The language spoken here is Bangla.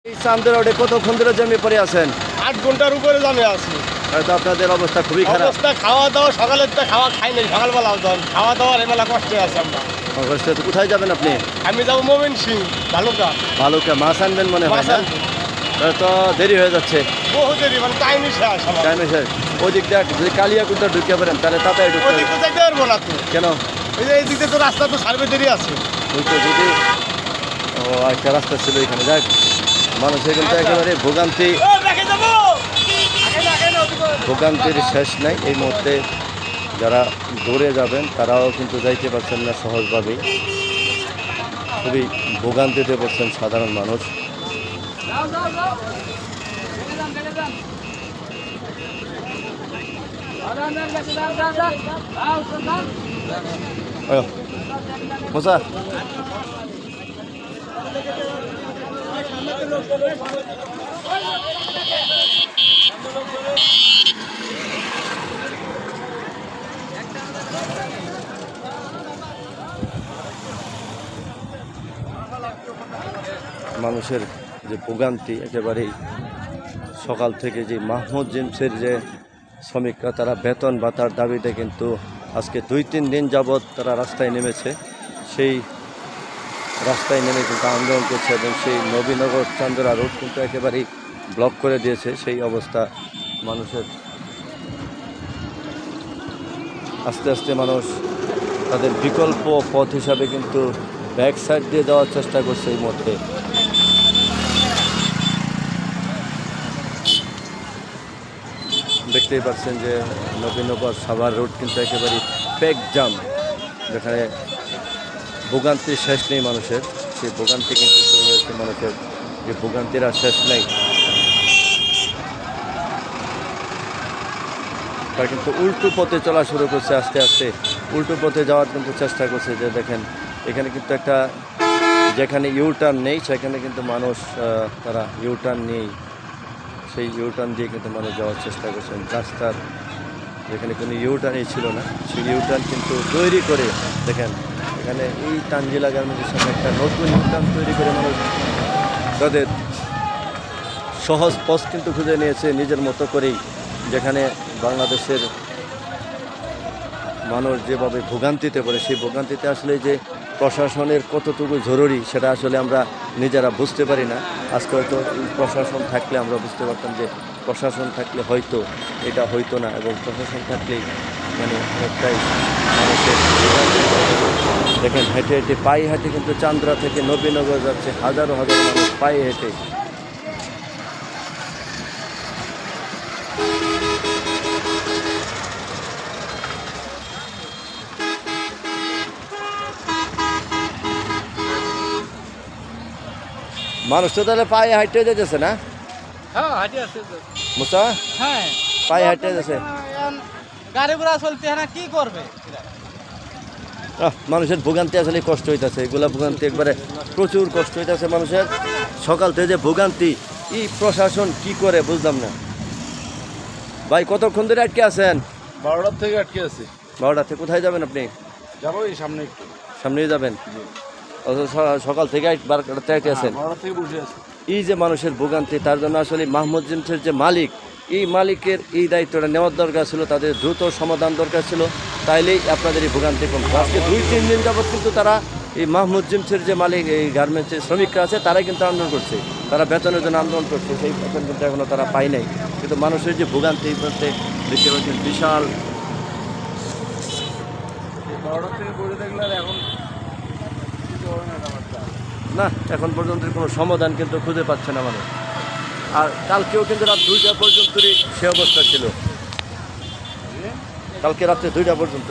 এই চান্দা রোডে কতক্ষণ ধরে জমি পড়ে আছেন? 8 ঘন্টার উপরে জমে আছি। হয়তো আপনাদের অবস্থা খুবই খারাপ। অবস্থা খাওয়া দাওয়া সকালের তো খাওয়া খাই নাই, সকালবেলা খাওয়া দাওয়ার এবেলা কষ্টে আছে আমরা। অবশ্যই। তো কোথায় যাবেন আপনি? আমি যাবো মোমিন সিং ভালুকা। ভালুকা মাছ আনবেন মনে হয় মাছ না? আনবো। তো দেরি হয়ে যাচ্ছে। বহু দেরি, মানে টাইমই শেষ আমার। টাইমে শেষ। ওই দিকটা যদি কালিয়াকুড়টা ঢুকে পড়েন তাহলে তাড়াতাড়ি ঢুকতে হবে। ওদিকে যাইতে পারবো না তো। কেন? এই যে এই দিক দিয়ে তো রাস্তা তো সার্ভে দেরি আছে। ওইটা যদি একটা রাস্তা ছিল এখানে, যাক মানুষের কিন্তু একেবারে ভোগান্তির শেষ নাই। এই মুহূর্তে যারা দৌড়ে যাবেন তারাও কিন্তু যাইতে পারছেন না সহজভাবেই। খুবই ভোগান্তিতে পড়ছেন সাধারণ মানুষ। মোসা মানুষের যে ভোগান্তি একেবারেই সকাল থেকে যে মাহমুদ জিমসের যে শ্রমিকরা তারা বেতন ভাতার দাবিতে কিন্তু আজকে 2-3 দিন যাবৎ তারা রাস্তায় নেমেছে। সেই রাস্তায় নেমে কিন্তু আন্দোলন করছে এবং সেই নবীনগর চান্দরা রোড কিন্তু একেবারেই ব্লক করে দিয়েছে। সেই অবস্থা মানুষের। আস্তে আস্তে মানুষ তাদের বিকল্প পথ হিসাবে কিন্তু ব্যাক সাইড দিয়ে যাওয়ার চেষ্টা করছে এই মুহূর্তে। দেখতেই পাচ্ছেন যে নবীনগর সাভার রোড কিন্তু একেবারেই প্যাক জাম, যেখানে ভোগান্তির শেষ নেই মানুষের। সেই ভোগান্তি কিন্তু শুরু হয়েছে মানুষের, যে ভোগান্তির আর শেষ নেই। তারা কিন্তু উল্টো পথে চলা শুরু করছে, আস্তে আস্তে উল্টো পথে যাওয়ার কিন্তু চেষ্টা করছে। যে দেখেন এখানে কিন্তু একটা, যেখানে ইউটার্ন নেই সেখানে কিন্তু মানুষ তারা ইউটার্ন নেই, সেই ইউটার্ন দিয়ে কিন্তু মানুষ যাওয়ার চেষ্টা করছেন। রাস্তার যেখানে কোনো ইউটার্নই ছিল না সেই ইউটার্ন কিন্তু তৈরি করে, দেখেন এখানে এই তানজিলা গার্মেন্টসের সামনে একটা নতুন ইউটার্ন তৈরি করে মানুষ তাদের সহজ পথ কিন্তু খুঁজে নিয়েছে নিজের মতো করেই। যেখানে বাংলাদেশের মানুষ যেভাবে ভোগান্তিতে পড়ে, সেই ভোগান্তিতে আসলে যে প্রশাসনের কতটুকু জরুরি সেটা আসলে আমরা নিজেরা বুঝতে পারি না। আজকে হয়তো প্রশাসন থাকলে আমরা বুঝতে পারতাম যে প্রশাসন থাকলে হয়তো এটা হইতো না, এবং প্রশাসন থাকলেই মানে অনেকটাই মানুষের দেখেন হেঁটে হেঁটে পায়ে হেঁটে কিন্তু চান্দ্রা থেকে নবীনগর যাচ্ছে হাজারো হাজার মানুষ পায়ে হেঁটে। মানুষ তো তাহলে পায়ে হাঁটতে যেতেছে না? হ্যাঁ হাঁটি আছে তো। মুসা হ্যাঁ পায়ে হাঁটতে যেতেছে। গাড়ি ঘোড়া চলতে না, কি করবে? মানুষের ভোগান্তি আসলে কষ্ট হইতেছে, এগুলা ভোগান্তি একবারে প্রচুর কষ্ট হইতেছে মানুষের। সকাল থেকে যে ভোগান্তি, এই প্রশাসন কি করে বুঝলাম না। ভাই কতক্ষণ ধরে আটকে আছেন? 12টার থেকে আটকে আছি। 12টা থেকে কোথায় যাবেন আপনি? যাবো এই সামনে একটু। সামনেই যাবেন? সকাল থেকে 12টাতে আটকে আছেন। 12টা থেকে বসে আছি। এই যে মানুষের ভোগান্তি, তার জন্য আসলে মাহমুদ জিমসের যে মালিক, এই মালিকের এই দায়িত্বটা নেওয়ার দরকার ছিল, তাদের দ্রুত সমাধান দরকার ছিল, তাইলেই আপনাদের এই ভোগান্তি কম। আজকে 2-3 দিন যাবৎ কিন্তু তারা এই মাহমুদ জিমসের যে মালিক, এই গার্মেন্টসের শ্রমিকরা আছে তারাই কিন্তু আন্দোলন করছে, তারা বেতনের জন্য আন্দোলন করছে। সেই বেতন কিন্তু এখনও তারা পায় নাই। কিন্তু মানুষের যে ভোগান্তি এই বলতে দেখতে পাচ্ছেন বিশাল। 12টা থেকে বসে দেখলে আর এখন না, এখন পর্যন্ত কোনো সমাধান কিন্তু খুঁজে পাচ্ছে না মানুষ। আর কালকেও কিন্তু রাত 2টা পর্যন্তই সে অবস্থা ছিল, কালকে রাত্রে 2টা পর্যন্ত।